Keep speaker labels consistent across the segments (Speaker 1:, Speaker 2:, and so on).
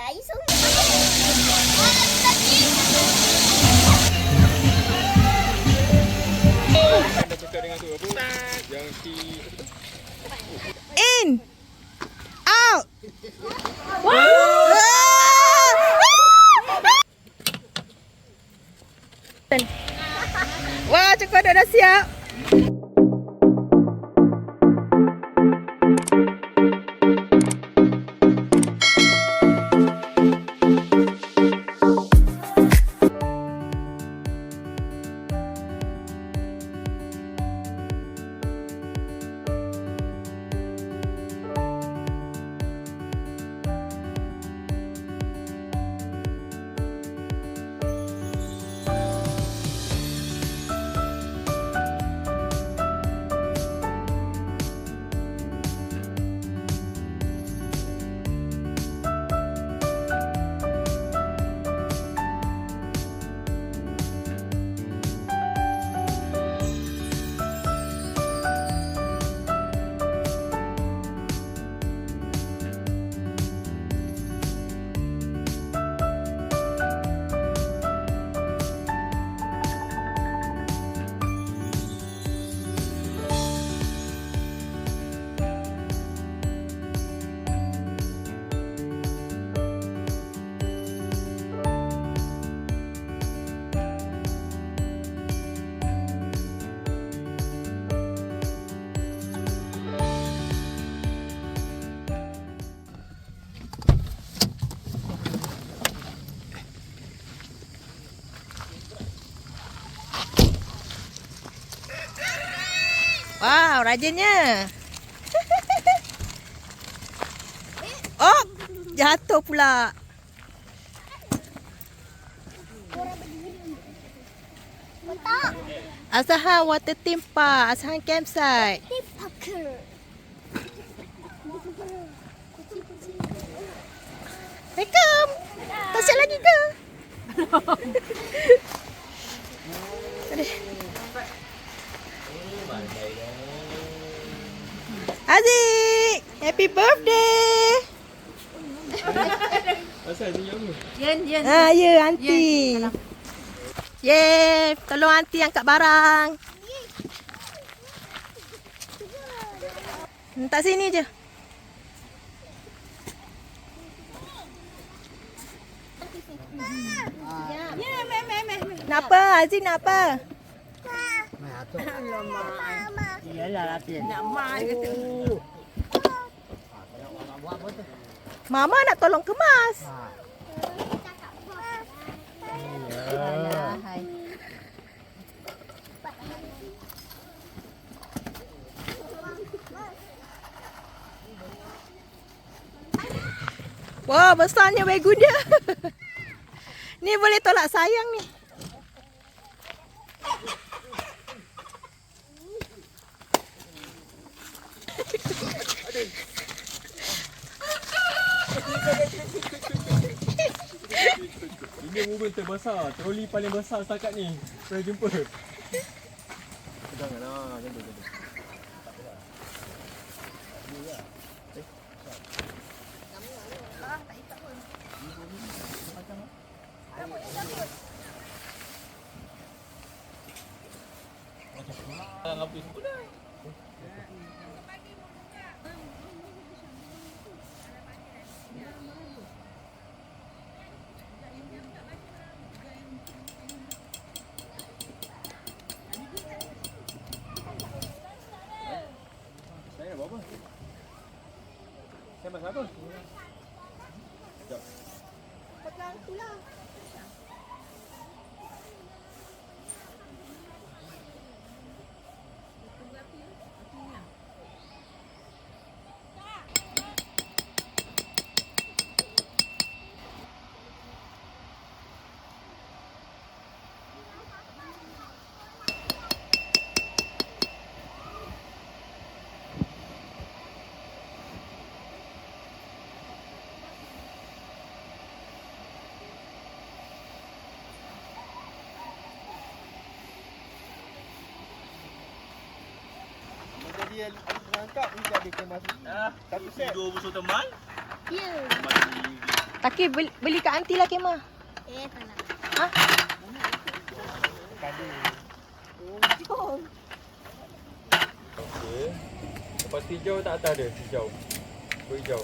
Speaker 1: Air sungai.
Speaker 2: Dah cakap dengan tu apa? Yang si
Speaker 3: In. Out. Wah, cukup dah siap. Wow, rajinnya. Oh, jatuh pula.
Speaker 1: Bentak.
Speaker 3: Asahan water theme park, Asahan campsite.
Speaker 1: Tipaker.
Speaker 3: Welcome. Tak siap lagi ke? Aziz, happy birthday.
Speaker 2: asal tu yang
Speaker 4: Yen.
Speaker 3: Ah, ya, aunty. Yeay, tolong aunty angkat barang. Tak sini je. Nak apa? Aziz nak apa? Mama nak tolong kemas. Wah, besarnya begu dia. Ni boleh tolak sayang ni.
Speaker 2: ini movement terbesar, troli paling besar setakat ni. Pernah jumpa. Janganlah, jangan. Ngapis pula. Saya nak buat apa? Saya masak apa? Sekejap.
Speaker 1: Pegang tu lah. Jadi angkat ni ada kemas. Satu set.
Speaker 2: Dua busur teman.
Speaker 1: Ya.
Speaker 3: Taki beli kat aunty lah Kemah.
Speaker 1: Tak nak.
Speaker 3: Ha?
Speaker 2: Okey. Lepas tu hijau tak atas dia, hijau. Berhijau.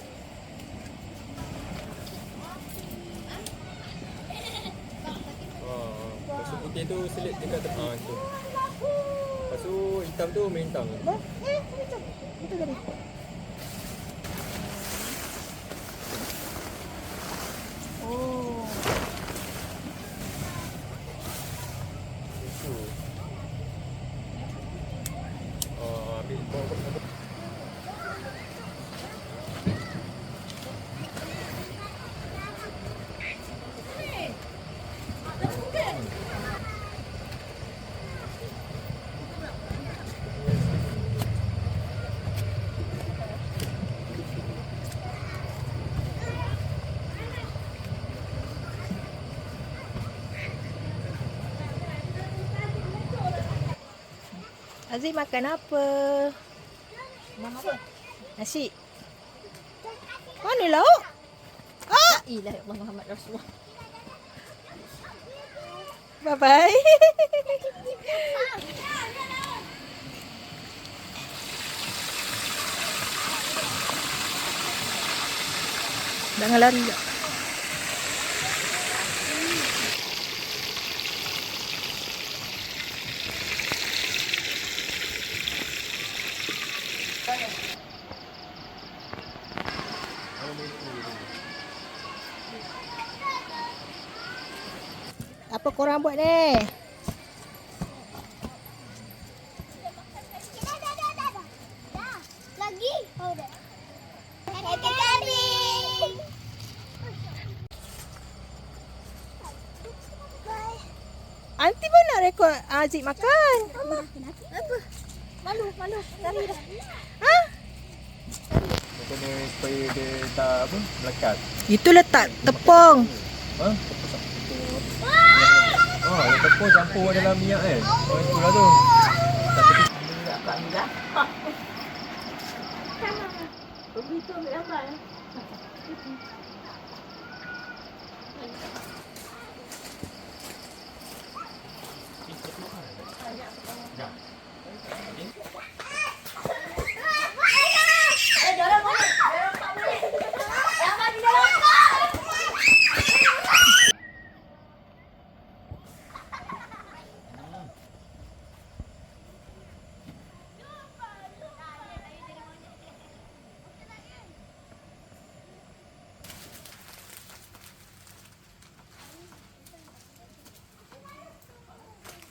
Speaker 2: Lepas tu putih tu selit dekat tengah tu. Lepas tu hitam tu mentang.
Speaker 3: Itu tadi. Oh.
Speaker 2: Itu. Ambil bawa.
Speaker 3: Aziz makan apa?
Speaker 1: Mama apa?
Speaker 3: Nasi. Mana lauk? Ah!
Speaker 1: Ilah Allah Muhammad Rasulullah.
Speaker 3: Bye-bye. Jangan lari. Apa korang buat ni?
Speaker 1: Dah. Lagi. Oh, dah. Happy coming. Bye.
Speaker 3: Aunty pun nak rekod Aziz makan.
Speaker 1: Apa? Malu. Lari dah.
Speaker 3: Ha?
Speaker 2: Kena supaya dia tak apa, melekat.
Speaker 3: Itu letak tepung.
Speaker 2: Ha? Yang tepung campur dalam minyak kan. Itulah tu.
Speaker 1: Begitu ambil gambar.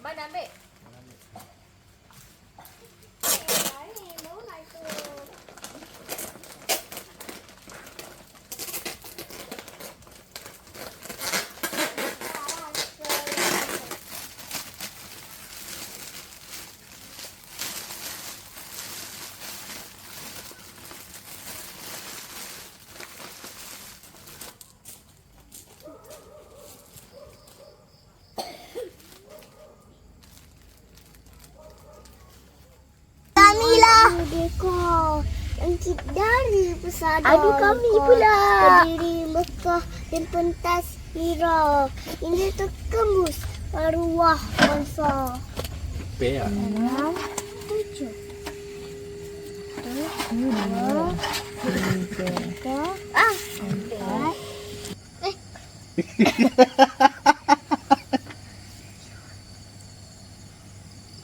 Speaker 3: Mana ambil?
Speaker 1: Dekor yang dari pesada.
Speaker 3: Aduh, kami pula.
Speaker 1: Berdiri Mekah dan pentas Hira. Ini terkembus arwah bangsa.
Speaker 2: Pay lah.
Speaker 1: 6, 7. Ah, 4.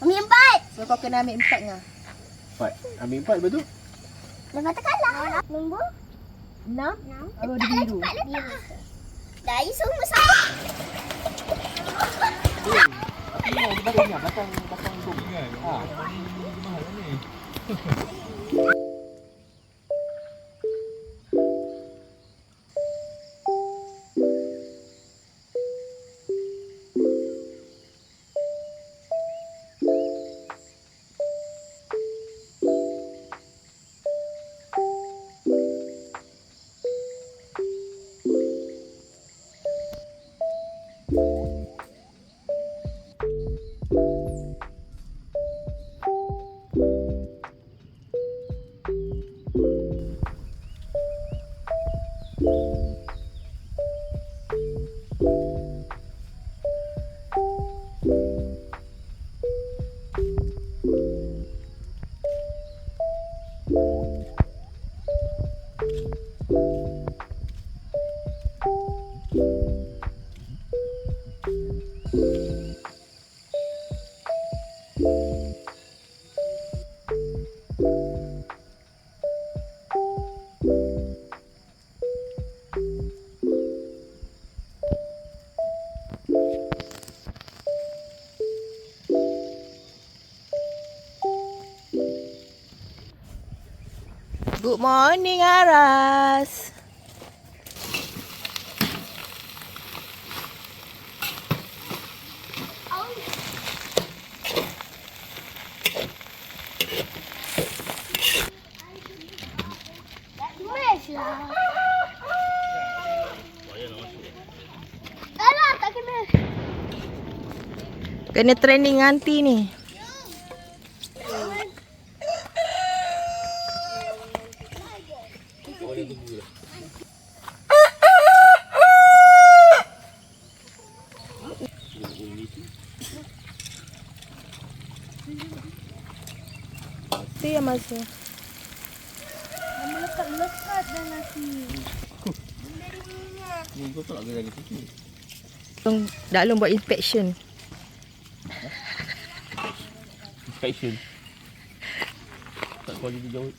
Speaker 1: Ambil 4.
Speaker 3: So kau kena ambil 4 ngah.
Speaker 2: 4. Ambil 4 betul?
Speaker 1: Lepas tu kalah. Nombor
Speaker 3: 6.
Speaker 1: 6.
Speaker 3: Oh, dia biru.
Speaker 1: Dah semua sama.
Speaker 2: Ini badannya batang bom kan. Mahal ni.
Speaker 3: Good morning, Aras.
Speaker 1: Alah, tak kena.
Speaker 3: Kena training nanti ni.
Speaker 2: Boleh tunggu lah.
Speaker 3: Tu yang masuk.
Speaker 1: Melekat-lekat dah nasi.
Speaker 2: Ni kau tak lagi lagi sikit.
Speaker 3: Dalam buat inspection.
Speaker 2: Inspection. Tak kualiti jauh.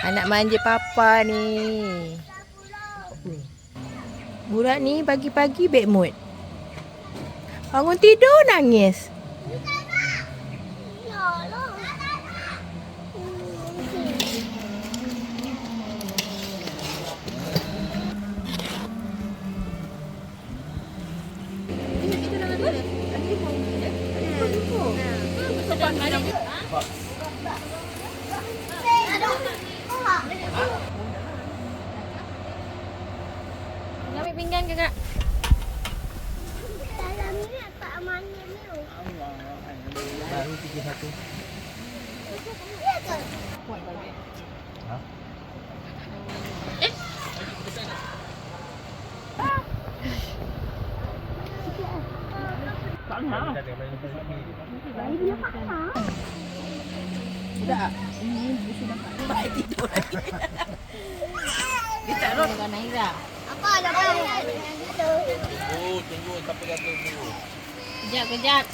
Speaker 3: Anak manja papa ni. Budak ni pagi-pagi bad mood. Bangun tidur nangis.
Speaker 1: Ya Allah.
Speaker 3: Ambil pinggan ke kak?
Speaker 1: Dalam ni tak amannya ni.
Speaker 2: Baru 31.
Speaker 1: Ya ke?
Speaker 2: Ha? Tak nak.
Speaker 1: Bayi dia tak nak.
Speaker 3: Sudah. Ini busu dah tak. Baik tidur lagi. Dia tak rot dengan Naira.
Speaker 1: Apa ada bayi dengan gitu?
Speaker 2: Oh, tunggu sampai jatuh dulu.
Speaker 3: Kejap.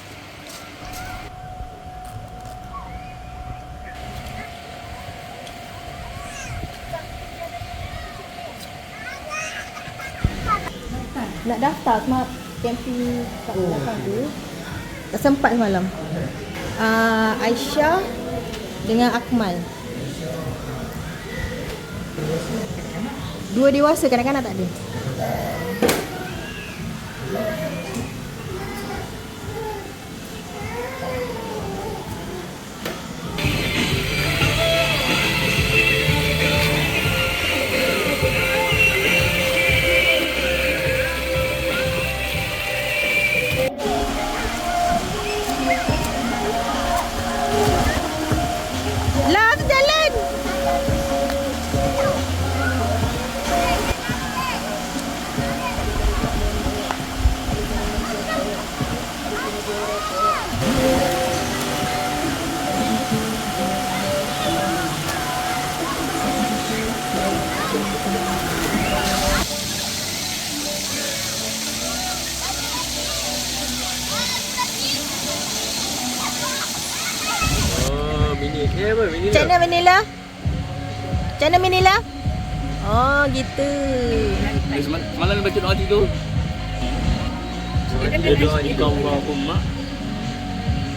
Speaker 3: Nak daftar smart camping kat belakang tu. Tak sempat semalam. Aisyah dengan Akmal. Dua dewasa, kanak-kanak tak ada. Lah, tu jalan.
Speaker 2: Oh, mini. Apa? Mini.
Speaker 3: Macam mana Manila? Macam mana Manila? Oh, gitu.
Speaker 2: Semalam baca doa tidur. Dia doa ni kau mak.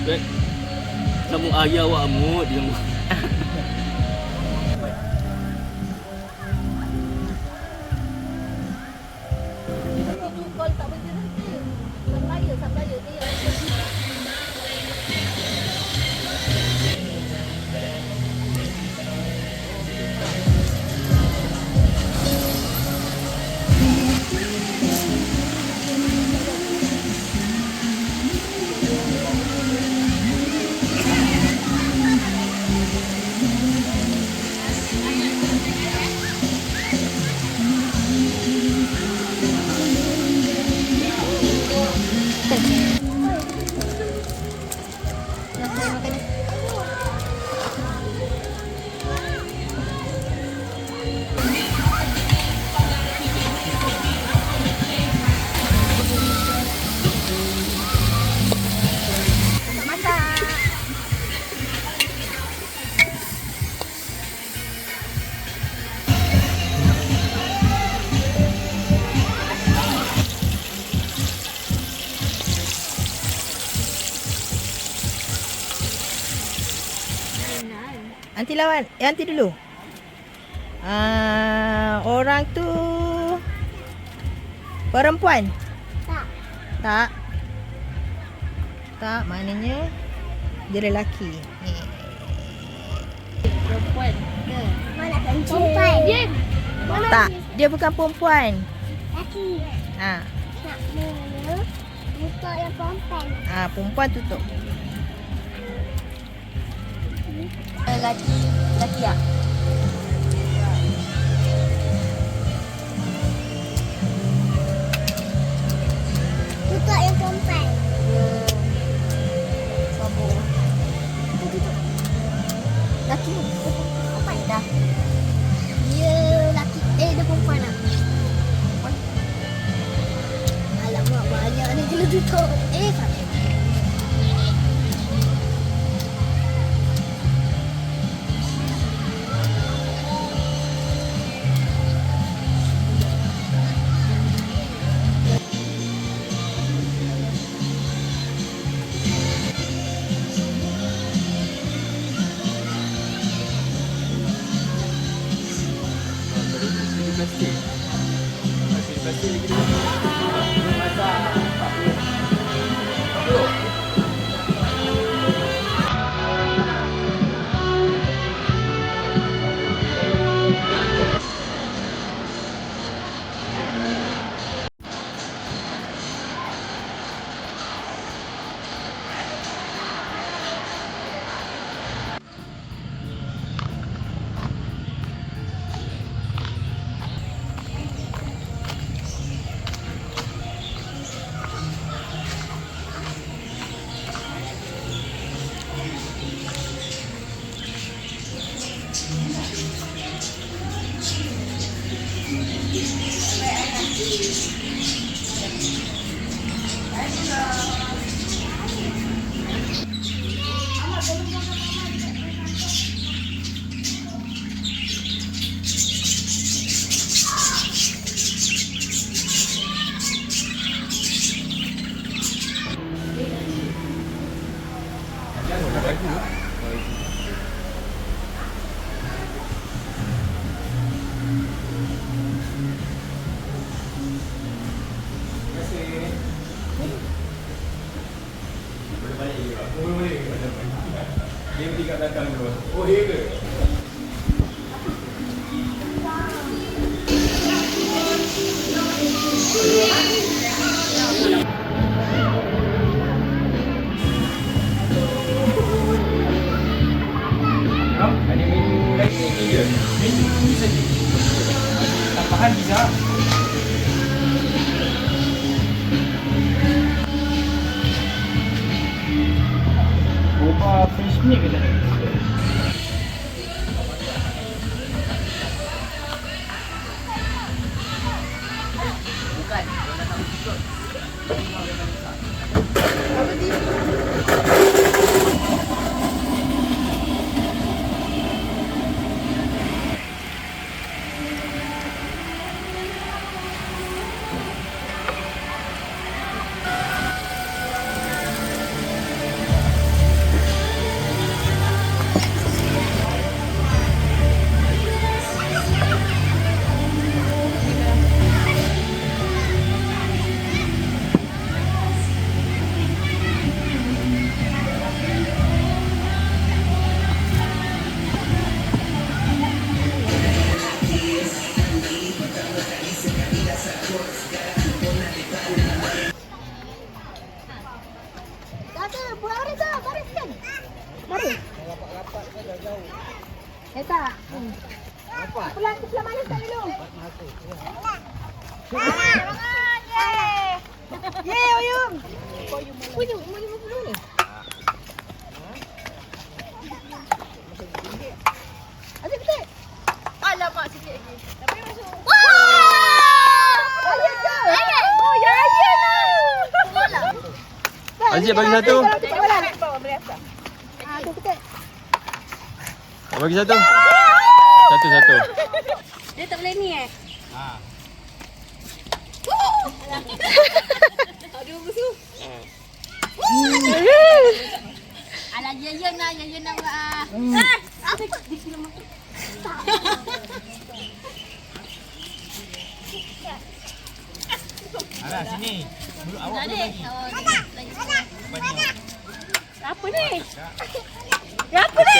Speaker 2: Baik. Kamu ayah awak amut dia.
Speaker 3: Aunty lawan. Aunty dulu. Orang tu perempuan.
Speaker 1: Tak.
Speaker 3: Tak. Tak, maknanya dia lelaki. Perempuan.
Speaker 1: Mana perempuan?
Speaker 3: Tak, dia bukan perempuan.
Speaker 1: Laki.
Speaker 3: Ha.
Speaker 1: Nak mana? Muka yang perempuan.
Speaker 3: Perempuan tutup.
Speaker 4: Laki tak?
Speaker 1: Muka yang perempuan.
Speaker 4: Sambung. Laki apa dah?
Speaker 1: Dia laki. Dia perempuan lah. Alamak, banyak ni kena tutup. Tak.
Speaker 2: Plastik. Masih plastik lagi dulu. Masak. Dia pergi kat belakang dulu. Oh, ya ke? Ada menu lagi ni je. Menu ni saja. Tambahan bisa. French ni ke tak?
Speaker 3: Bukan.
Speaker 1: Tak. Pulang ke sebelah mana tak dulu? Yeay, Oyung. Oyung, mana dulu ni? Asyik petik.
Speaker 4: Alamak sikit lagi. Tapi masuk.
Speaker 1: Ayah ke? Oh, ya ayah lah.
Speaker 2: Aziz bagi satu.
Speaker 1: Aku petik.
Speaker 2: Bagi satu. Satu.
Speaker 4: Dia tak boleh ni Aduh musuh. Alah ya nak buat
Speaker 5: Alah sini. Dulu awak dulu lagi.
Speaker 4: Apa ni? Apa ni?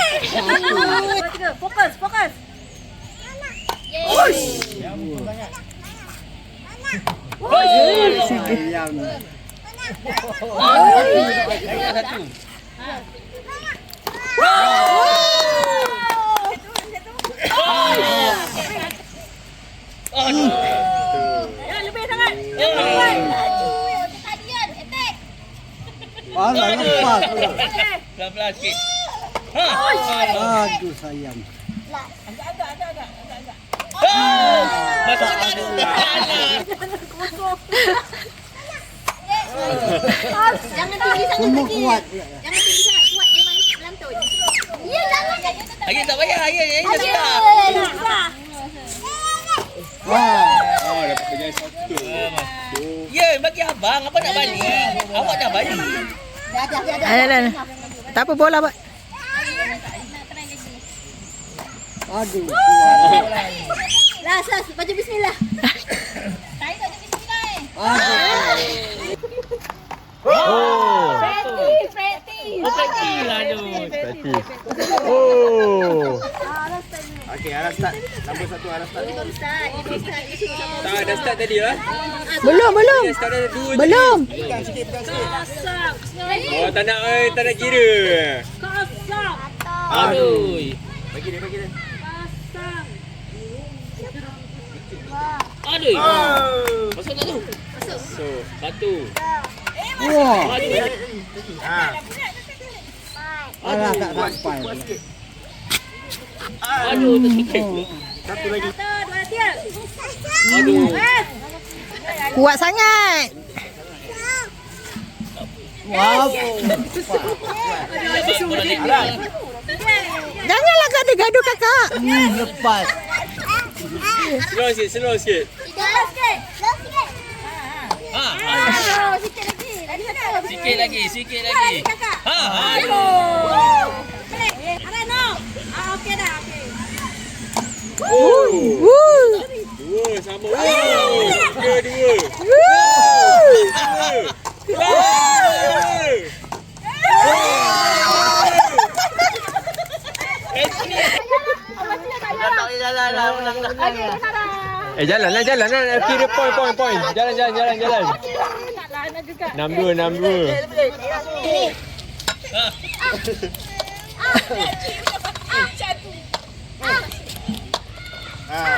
Speaker 4: Fokus, fokus.
Speaker 6: Sayang.
Speaker 2: Ayat satu.
Speaker 4: Jangan lebih sangat.
Speaker 6: Parah lepas pula.
Speaker 2: Pelan-pelan sikit.
Speaker 6: Aduh sayang.
Speaker 2: Masuk.
Speaker 1: Jangan tinggi sangat
Speaker 6: Semua
Speaker 1: lagi.
Speaker 6: kuat pula.
Speaker 1: Jangan tinggi sangat kuat dia main melantun. Ya jangan.
Speaker 2: Lagi tak payah. Lagi tak payah.
Speaker 6: Wah.
Speaker 5: Dapat pegang satu.
Speaker 2: Ya, bagi abang. Apa nak balik? Awak dah balik.
Speaker 3: Alah. Tak apa bola pak.
Speaker 6: Aduh. Kuat.
Speaker 1: Las, baca bismillah. Saya baca bismillah.
Speaker 6: Aduh.
Speaker 2: Oh.
Speaker 4: Practice.
Speaker 2: Oh, practice lah tu.
Speaker 5: Oh. Okey, Ara start. Nombor 1 Ara start.
Speaker 1: Ustaz.
Speaker 5: Tak dah start tadi lah.
Speaker 3: Belum.
Speaker 5: Start dah 2.
Speaker 3: Belum.
Speaker 5: Pegang sikit, pegang sikit.
Speaker 4: Kosong.
Speaker 5: Oh, tak nak kira.
Speaker 4: Kosong.
Speaker 2: Aduh.
Speaker 5: Bagi dia.
Speaker 4: Kosong.
Speaker 2: Aduh.
Speaker 5: Oh.
Speaker 2: Masuk tak tu?
Speaker 5: So,
Speaker 2: Batu.
Speaker 6: Wah.
Speaker 5: ha.
Speaker 6: Alah tak sampai.
Speaker 2: Aduh, tersikit pula.
Speaker 5: Satu lagi.
Speaker 4: 1, 2, 3.
Speaker 2: Aduh.
Speaker 3: Kuat sangat.
Speaker 6: Wow.
Speaker 3: Janganlah gaduh-gaduh kakak.
Speaker 6: Lepas.
Speaker 5: Slow sikit.
Speaker 2: Ha.
Speaker 1: Sikit lagi. Lagi satu.
Speaker 2: Sikit lagi. Ha. Aduh.
Speaker 4: Ada no. Okey dah. Okey.
Speaker 3: Woo.
Speaker 5: 2 sama. Dua. Jalan lah. Kira point. Jalan.
Speaker 4: Taklah nak juga.
Speaker 5: 62.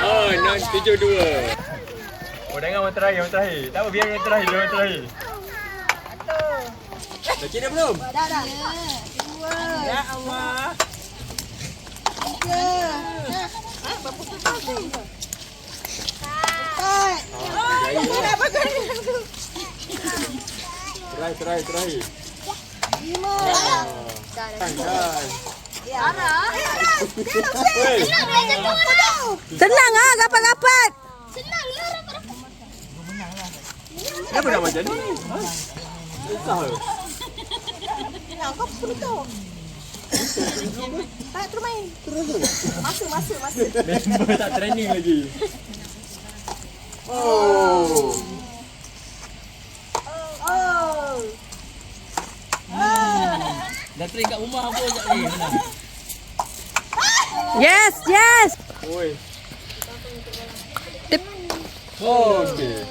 Speaker 5: Oh, 672. Oh, dengar orang terakhir. Tak apa, biar yang terakhir. Dah kira belum?
Speaker 1: Dah.
Speaker 5: Ya Allah. Terakhir.
Speaker 3: Senang ah, rapat-rapat.
Speaker 5: Kenapa nak macam ni? Susah ke? Member tak training lagi. Oh.
Speaker 2: Dah train kat rumah apa sekejap ni. Menang.
Speaker 3: Yes.
Speaker 5: Oi.
Speaker 3: Tep-
Speaker 5: Okey.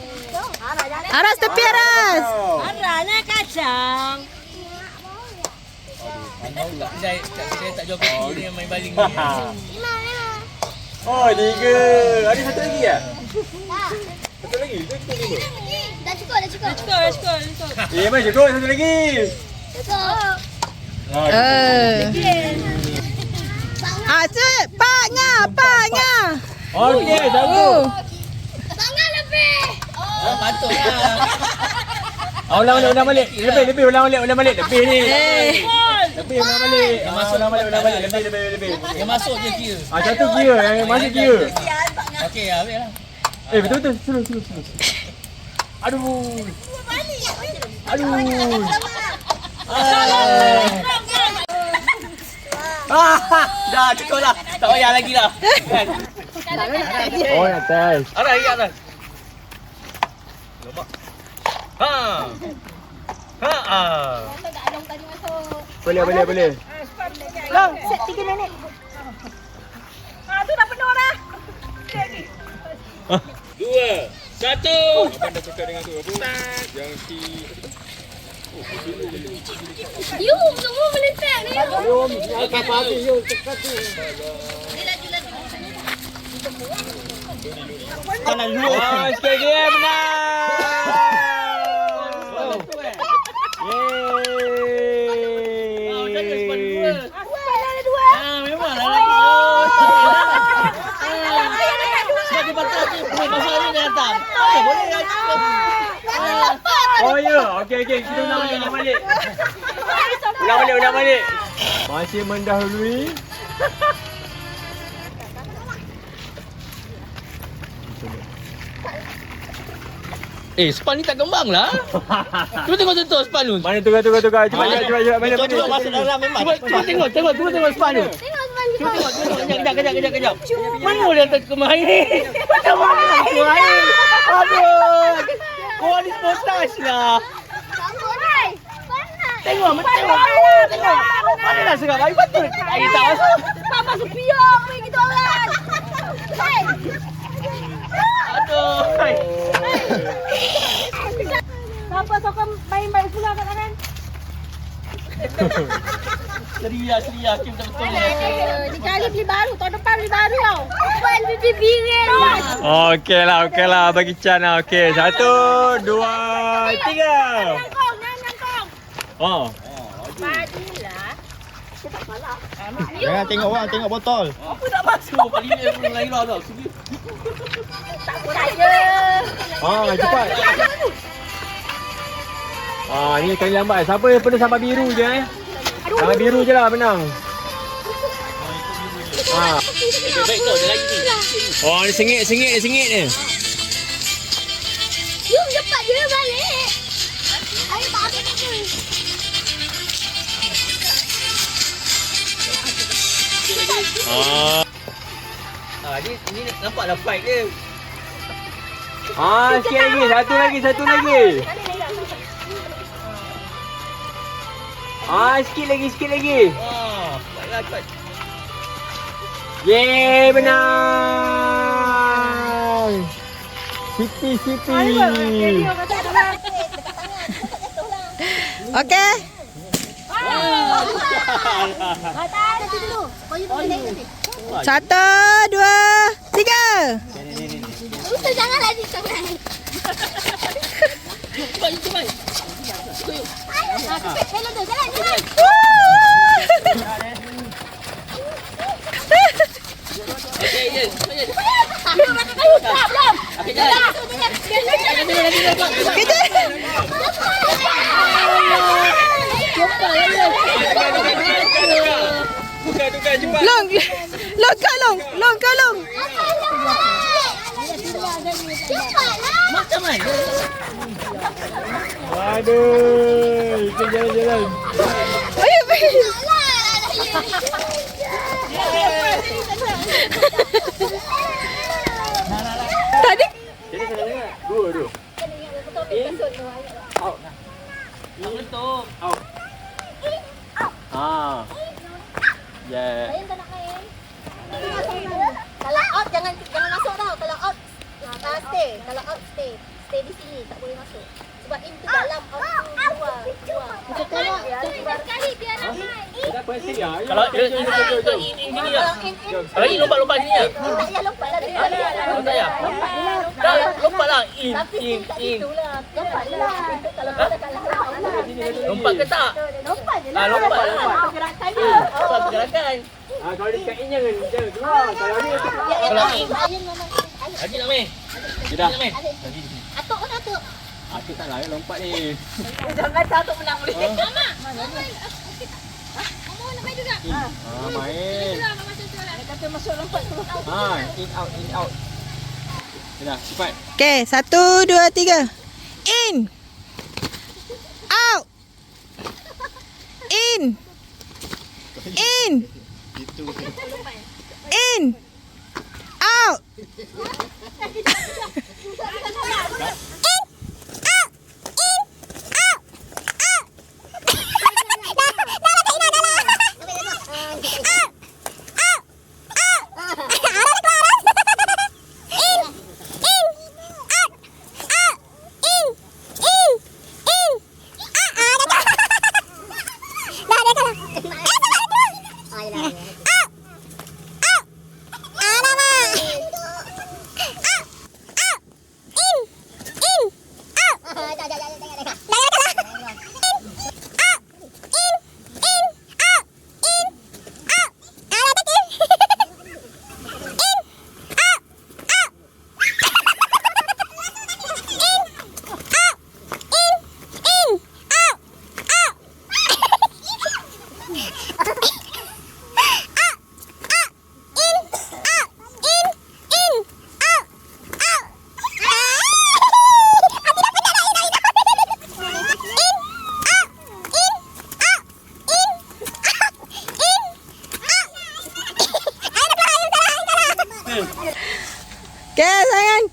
Speaker 3: Aras tepi Aras.
Speaker 4: Arahnya kacang.
Speaker 2: Saya tak jual kopi ni yang main baling ni.
Speaker 5: Oh, 3. Ada satu lagi ya? Satu lagi. Kita 5.
Speaker 1: Dah cukup.
Speaker 4: Cukup.
Speaker 5: Mana cukup satu lagi?
Speaker 1: Cukup.
Speaker 3: Paknya.
Speaker 5: Okey, satu.
Speaker 1: Tangan lebih.
Speaker 2: Oh, patutlah.
Speaker 5: Ulang balik. Lebih ulang balik. Lebih ni. Lebih ulang balik. Ulang balik. Lebih.
Speaker 2: Yang masuk je kira.
Speaker 5: Satu kira, yang masuk kira.
Speaker 2: Okey, habis lah.
Speaker 5: Betul. Terus. Aduh.
Speaker 2: Dah cukup lah. Tak payah lagi lah. Kan?
Speaker 5: Oh, nak test.
Speaker 2: Arai, arai. Lompat. Ha. Ha ah.
Speaker 5: Boleh, boleh, boleh.
Speaker 1: Set 3 minit.
Speaker 4: Tu dah penuh dah.
Speaker 2: 2, 1.
Speaker 5: Abang dah cakap dengan tu apa? Yang si...
Speaker 1: You semua meletak ni.
Speaker 2: Kanan dulu.
Speaker 5: Oh, sikit lagi menang!
Speaker 2: Oh, jangan spot dua.
Speaker 5: Yeay!
Speaker 2: Memang lah lagi. Sebab dia patah tu. Masa ni dia datang. Boleh lagi.
Speaker 5: Oh ya, okey okey, kita ulang balik. Ulang balik. Masih mendahului.
Speaker 2: Span ni tak kembang lah. Cuba tengok contoh span tu.
Speaker 5: Mana tukar. Cepat. Mana
Speaker 2: Cuba masuk dalam memang. Cuba tengok span tu. Cuba tengok. Kejap. Mana dia terkembang ni? Macam mana terkembang ni? Aduh. Kualis potas lah. Tengok. Mana nak serap air betul? Air tak masuk.
Speaker 1: Tak masuk piang ni kita orang.
Speaker 2: Aduh.
Speaker 1: Siapa sokong main-main pula kat kanan?
Speaker 2: Seria. Kim betul-betul.
Speaker 1: Ni kali beli baru, tahun depan beli baru tau. Buat beli birin.
Speaker 5: Okey lah, bagi Chan lah. Okey, 1, 2, 3.
Speaker 1: Nyangkong.
Speaker 5: Oh.
Speaker 1: Padilah.
Speaker 6: Jangan tengok orang, tengok botol.
Speaker 2: Apa tak masuk? Paling dia pun lain lah tau.
Speaker 5: Cepat. Ni kali lambat. Siapa yang penuh sampah biru je Sampah biru je lah menang.
Speaker 2: Baik tau, dia lagi ni.
Speaker 5: Oh, ni sengit ni.
Speaker 1: Yuk cepat je balik. Ayo tak apa ni.
Speaker 2: Ni nampaklah fight dia.
Speaker 5: Sikit lagi. Satu lagi. Sikit lagi.
Speaker 2: Baiklah cepat.
Speaker 5: Yeay, menang. Siti.
Speaker 3: Okey.
Speaker 1: Nanti dulu. Kau you boleh naik nanti.
Speaker 3: 1, 2, 3.
Speaker 1: Ustaz janganlah di tangan.
Speaker 2: Cepat.
Speaker 1: Hello tu, jalan.
Speaker 2: Okey, ya.
Speaker 1: Belum.
Speaker 2: Okey, jalan.
Speaker 5: Tukar, cepat.
Speaker 3: Long.
Speaker 2: Macam mana?
Speaker 5: Aduh, itu jalan.
Speaker 3: Ayo pergi. Tadi
Speaker 5: Jadi saya dengar. Dua. Out.
Speaker 2: Tak betul.
Speaker 5: Out. Yeah.
Speaker 1: Saya tak nak main. Kalau out jangan masuk tau. Kalau out stay. Kalau out stay di sini, tak boleh masuk. Sebab in tu dalam, out tu luar. Kita tengok sekali biar ramai.
Speaker 5: Kenapa sini ya?
Speaker 2: Kalau ini lah. Kalau ini lompat sini lah.
Speaker 1: Tak payah lompat lah.
Speaker 2: Tak payah. Dah lompat lah. In.
Speaker 1: Lompat lah. Kalau kau dah kalah.
Speaker 2: Lompat ke tak?
Speaker 1: Lompat je lah.
Speaker 2: Lompat lah.
Speaker 1: Pergerakan dia.
Speaker 2: Sebab pergerakan.
Speaker 5: Kalau dia cakap in jangan keluar. Kalau ni
Speaker 2: Kalau in.
Speaker 1: Ayun memang.
Speaker 2: Lagi nak main?
Speaker 5: Sudah.
Speaker 2: Lagi nak main?
Speaker 1: Atuk kan atuk.
Speaker 5: Aku tak lah lompat ni.
Speaker 3: jangan satu menang boleh.
Speaker 1: Mama. Mama nak main juga.
Speaker 5: Main.
Speaker 3: Kata masuk lompat tu.
Speaker 5: In out. Dah, cepat.
Speaker 3: Okey, 1, 2, 3. In. Out. In.
Speaker 4: In. Out. Okay, sayang.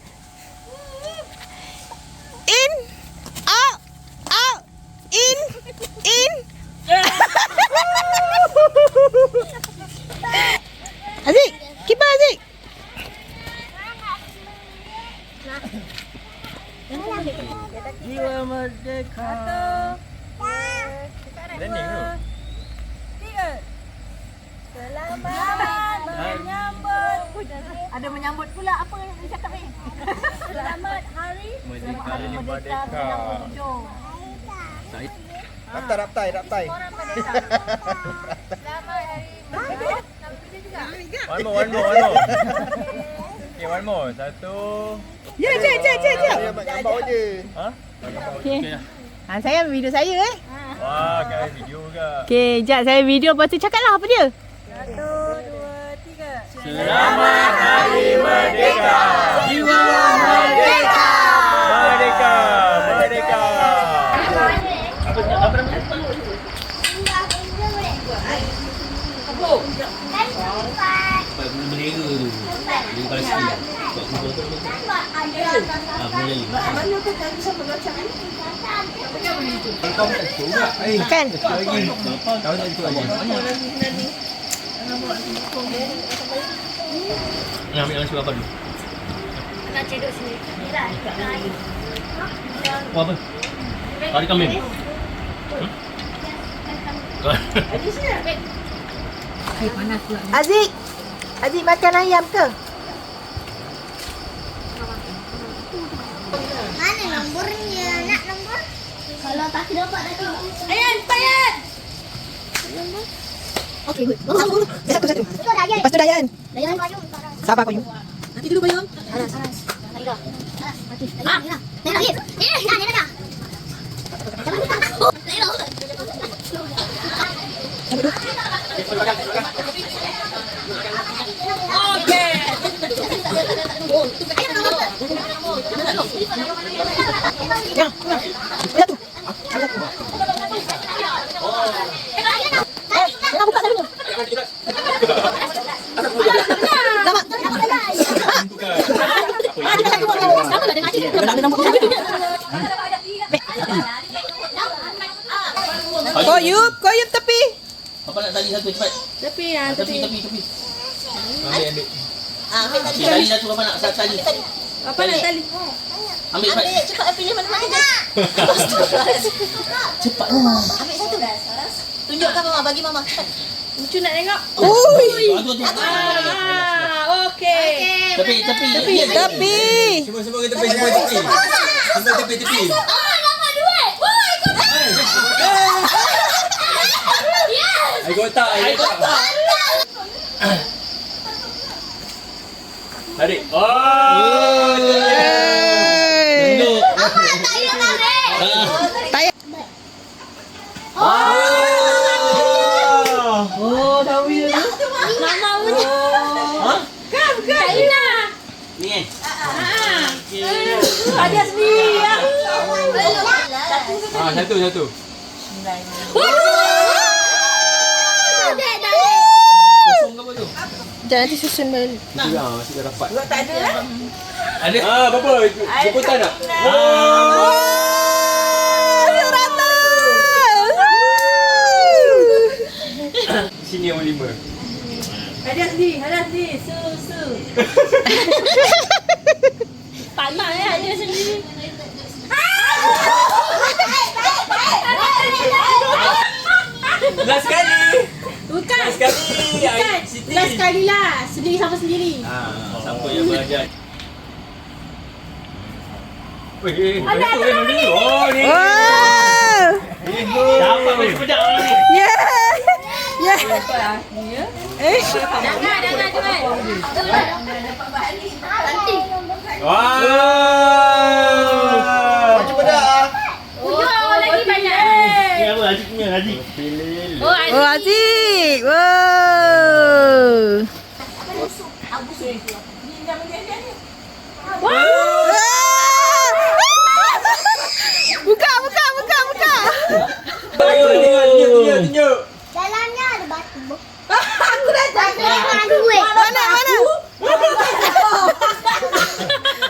Speaker 4: In. Out. Out. In. In. Aziz, kipas Aziz.
Speaker 2: Jiwa merdeka.
Speaker 5: Landing tu.
Speaker 4: Selamat menyambut. Ada menyambut pula apa yang dia cakap ni? Selamat hari
Speaker 5: Merdeka.
Speaker 4: Merdeka.
Speaker 6: Raptai.
Speaker 4: Selamat hari Merdeka.
Speaker 5: One more. Okay, one more. Satu.
Speaker 4: Ya, cek.
Speaker 6: Gambar je.
Speaker 5: Ha?
Speaker 2: Okey dah.
Speaker 4: Saya video saya
Speaker 5: Wah, kan video juga.
Speaker 4: Okey, jap saya video lepas tu cakaplah apa dia. 1, 2, 3.
Speaker 5: Selamat Hari Merdeka. Jiwa merdeka. Merdeka.
Speaker 2: Apa nama? Baik guna bendera tu. Dia Palestin. Buat kumpul tu. Boleh.
Speaker 4: Kan?
Speaker 2: Tahu tak itu aja. Nak ambil nasi apa dulu?
Speaker 1: Nak cedok sini. Inilah.
Speaker 2: Oh, apa? Kari kambing.
Speaker 4: Aziz makan ayam ke?
Speaker 1: Mana nombornya? Nak nombor? Kalau tak dapat nanti. Ayan, Payan. Okey, good. Satu.
Speaker 4: Lepas tu Dayan.
Speaker 1: Dayan Payung.
Speaker 4: Sabar Payung.
Speaker 1: Nanti dulu Payung. Anas. Naira. Anas. Mati. Naira. Naira. Naira.
Speaker 4: Koyup tepi.
Speaker 2: Apa nak tali satu cepat?
Speaker 4: Tepi lah.
Speaker 2: Tepi. Ambil.
Speaker 1: Ambil tadi.
Speaker 2: Tali satu apa nak satu tali?
Speaker 4: Apa nak tali?
Speaker 2: Ambil cepat.
Speaker 1: Ambil cepat pilih mana-mana je.
Speaker 2: Cepat.
Speaker 1: Ambil satu. Tunjukkan mama, bagi mama. Cepat.
Speaker 4: Lucu nak tengok.
Speaker 2: Tu.
Speaker 4: Okey.
Speaker 2: Tepi.
Speaker 4: Tepi.
Speaker 5: Semua kita tepi. Semua tepi. Air kotak. Tarik. Oh.
Speaker 2: Tunduk.
Speaker 4: Tayar.
Speaker 2: Oh, tahu ya.
Speaker 1: Mama
Speaker 2: Ha?
Speaker 1: tak nak.
Speaker 2: Ni kan?
Speaker 1: Ada sendiri ya.
Speaker 5: Satu.
Speaker 2: Kosong ke
Speaker 3: Jangan nanti susun balik.
Speaker 5: Masih dah rapat.
Speaker 3: Tak ada lah.
Speaker 2: Ada.
Speaker 5: Berapa? Jemputan tak? Sini yang 5.
Speaker 4: Hadiah sendiri. Su. Panas ya hadiah sendiri.
Speaker 5: Last kali.
Speaker 4: Bukan.
Speaker 5: Last kali. Siti.
Speaker 4: Last kali lah. Sendiri sama sendiri.
Speaker 2: Siapa yang belajar?
Speaker 5: Weh, ada ni. Oh, ni.
Speaker 2: Dapat baju pedak ni.
Speaker 4: Jangan cuman.
Speaker 5: Wah.
Speaker 6: Baju pedak ah.
Speaker 4: Lagi banyak.
Speaker 2: Ni apa Haji punya Haji?
Speaker 5: Pilih.
Speaker 3: Oh, Aziz. Wow. Buka.
Speaker 5: Tunjuk.
Speaker 1: Dalamnya ada batu.
Speaker 4: Aku dah
Speaker 1: Dengan duit.
Speaker 3: Mana?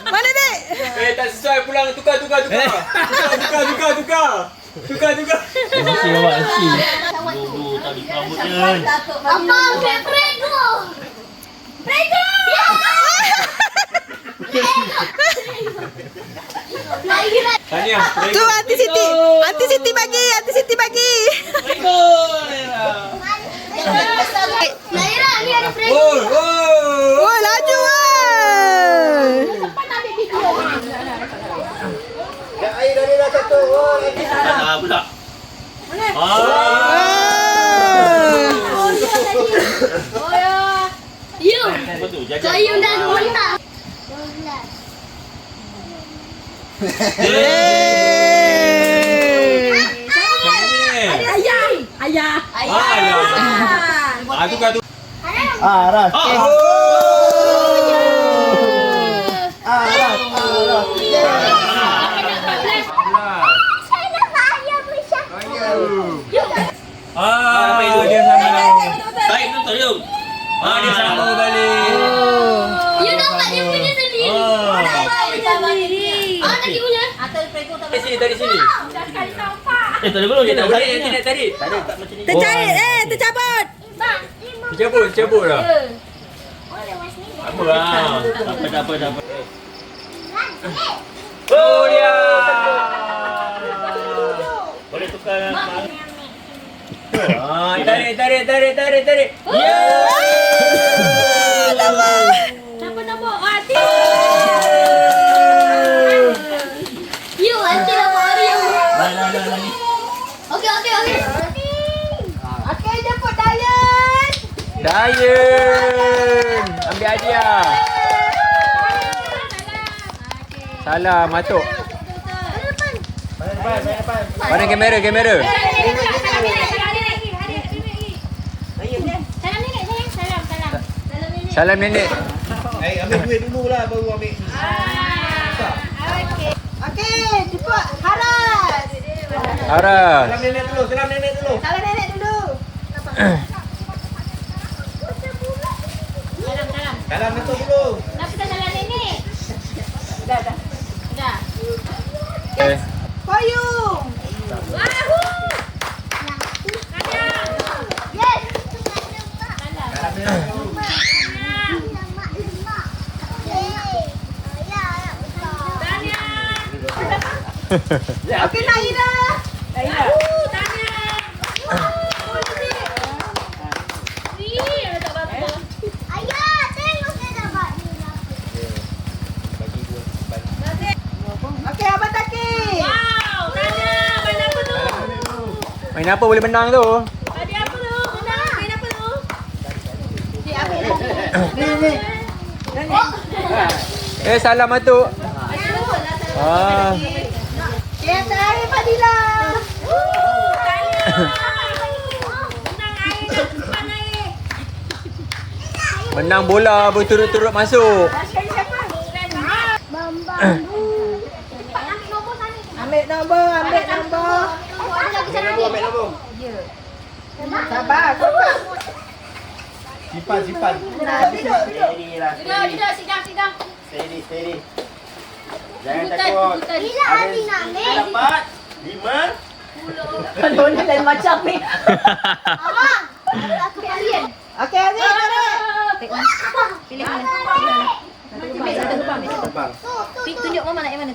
Speaker 3: Mana, Dek?
Speaker 5: Tak sesuai pulang. Tukar. Tukar.
Speaker 2: Mesti awak mesti. Dulu tadi rambutnya.
Speaker 1: Apa favorite tu? Prego. Lagi lah.
Speaker 5: Tahniah.
Speaker 3: Tu Aunty Siti bagi.
Speaker 1: Naira, ni ada prego.
Speaker 5: Oh.
Speaker 3: Oh, laju ah.
Speaker 6: Dah air dari dah satu. Oh, lagi.
Speaker 2: Tak pula.
Speaker 4: Oh ya. You.
Speaker 2: Apa tu? Jajan.
Speaker 1: Kayu dan muntah. Ayah.
Speaker 5: Tukar.
Speaker 6: Ras.
Speaker 5: Dia sama.
Speaker 2: Baik tu tolong.
Speaker 5: Dia sama balik.
Speaker 1: You dapat dia punya sendiri. Nanti punya.
Speaker 5: Dari sini.
Speaker 2: Tak boleh
Speaker 5: Tak boleh nanti nak tarik.
Speaker 3: Tercabut.
Speaker 5: Cabut dah. Apa lah.
Speaker 2: Tak apa.
Speaker 5: Oh dia.
Speaker 2: Boleh tukar.
Speaker 5: Tarik.
Speaker 4: Nama. Hati.
Speaker 1: You nanti dapat hari yang.
Speaker 2: Lah ni.
Speaker 1: Okey.
Speaker 4: Okey, jemput Dayan.
Speaker 5: Dayan. Ambil hadiah. Salah matuk. Mana kamera? Salam nenek.
Speaker 6: Ambil duit dulu lah baru ambil.
Speaker 4: Okey, jemput Haras.
Speaker 5: Aras.
Speaker 6: Salam nenek dulu.
Speaker 4: Salam nenek dulu.
Speaker 6: Salam nenek dulu.
Speaker 4: Kenapa tak salam nenek? Dah. Payung. Wahoo!
Speaker 1: Yes.
Speaker 6: Salam nenek dulu.
Speaker 4: Okey, Naira. Tanya.
Speaker 1: Ayah, tengok saya dapat ni.
Speaker 4: Okey, Abang Taki. Wow, Tanya. Main apa tu?
Speaker 5: Main apa boleh menang tu?
Speaker 4: Tadi apa tu? Main apa tu? Cik, ambil lagi.
Speaker 5: Salam matuk.
Speaker 4: Yang terakhir Fadila.
Speaker 5: Menang bola berturut-turut masuk.
Speaker 4: Sekali siapa?
Speaker 1: Bambang.
Speaker 4: Ambil nombor.
Speaker 1: Ada lagi satu.
Speaker 6: Ambil nombor.
Speaker 4: Sabar, kau.
Speaker 6: Simpan. Steady lah.
Speaker 3: Sidang.
Speaker 6: Steady. Jangan takut. Ada 4, 5.
Speaker 1: Kalau ni lain macam ni. Okey, Azin.
Speaker 3: Pilih mana?
Speaker 6: Abang.
Speaker 3: Tunjuk mama nak yang mana?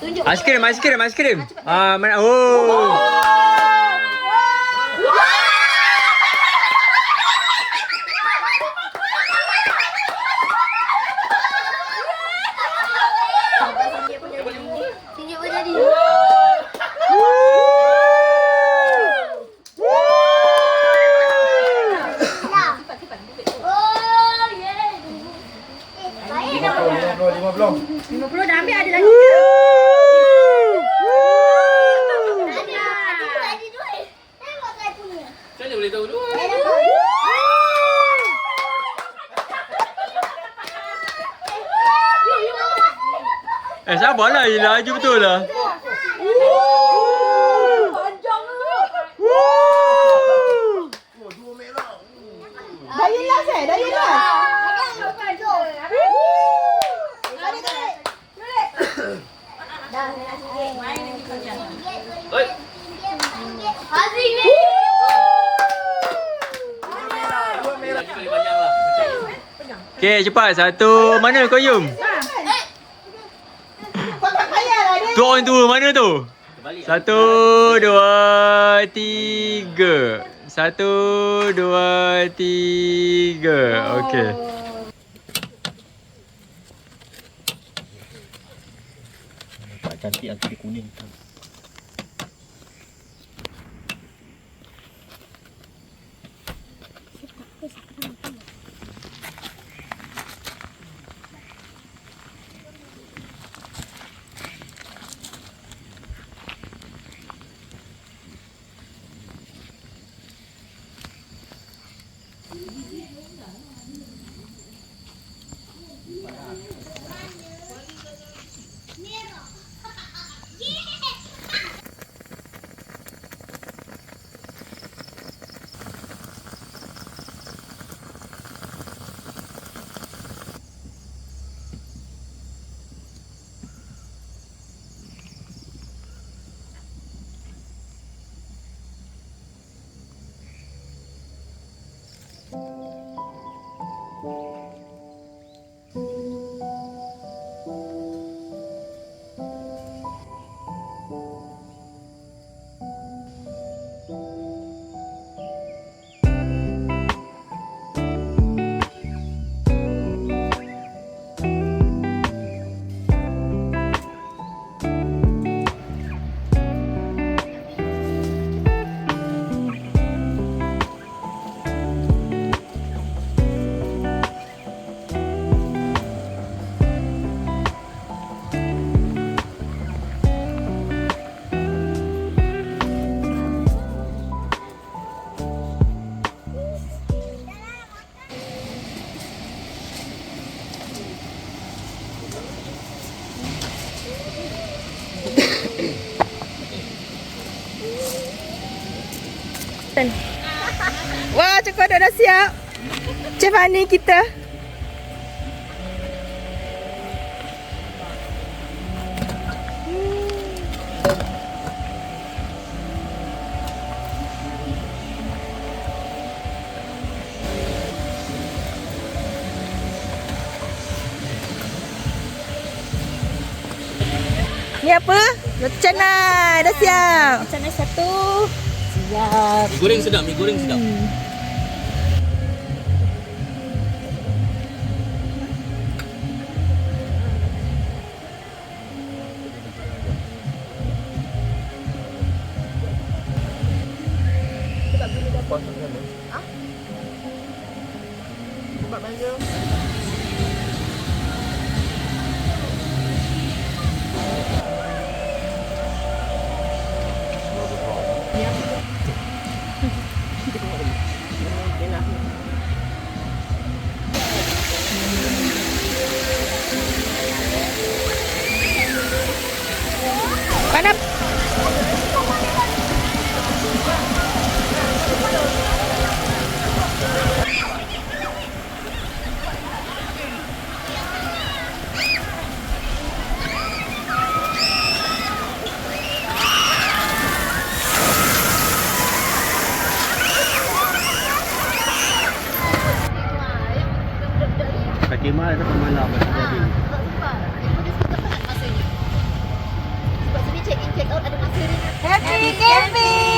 Speaker 3: Tunjuk.
Speaker 5: Aiskrim. Mana? Oh.
Speaker 3: Tunjuk apa tadi?
Speaker 6: Belum.
Speaker 3: 50 dah ambil, ada lagi.
Speaker 2: Macam mana boleh tahu dua?
Speaker 5: Sabarlah, laju betul lah.
Speaker 1: Dayunlah.
Speaker 2: Oi.
Speaker 3: Azri ni.
Speaker 2: Lagi paling banyak lah.
Speaker 5: Okey, cepat. Satu. Mana kau Yum? Tu orang tua mana tu?
Speaker 2: Terbalik.
Speaker 5: 1, 2, 3. 1, 2, 3. Okey.
Speaker 2: Tak cantik yang kuning kuning.
Speaker 1: Wah, Cik Kodok dah siap. Chef Ani kita. Ni apa? Roti canai dah siap. Roti canai satu. Siap.
Speaker 2: Mi goreng sedap.
Speaker 1: Mana?
Speaker 2: Kemah sampai malam macam tadi.
Speaker 1: Sebab sini check in check out ada masa dia.
Speaker 4: Happy camping.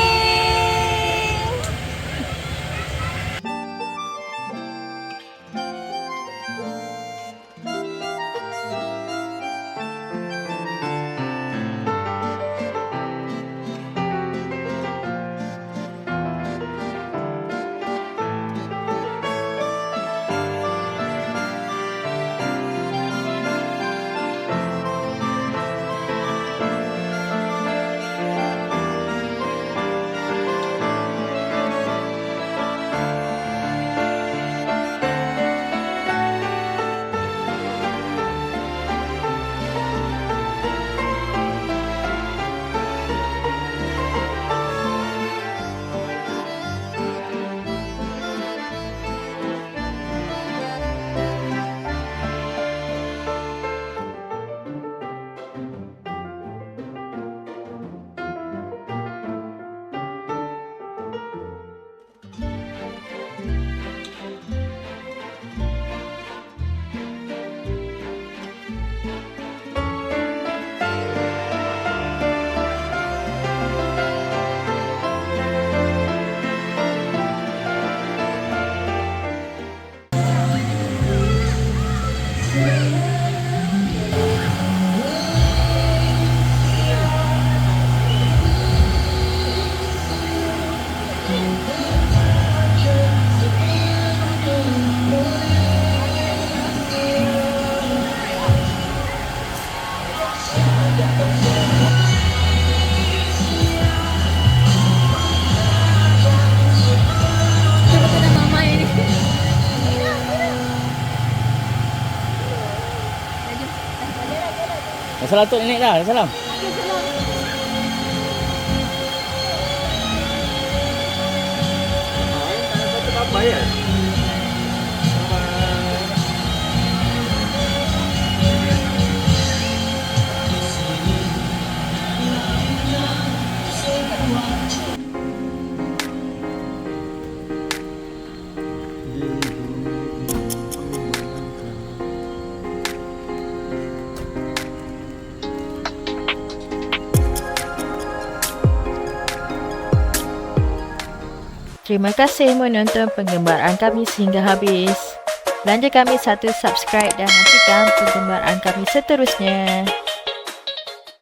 Speaker 2: Dah salam tu nenek dah salam.
Speaker 5: Bayar.
Speaker 3: Terima kasih menonton penggembaraan kami sehingga habis. Belanja kami satu subscribe dan nantikan penggembaraan kami seterusnya.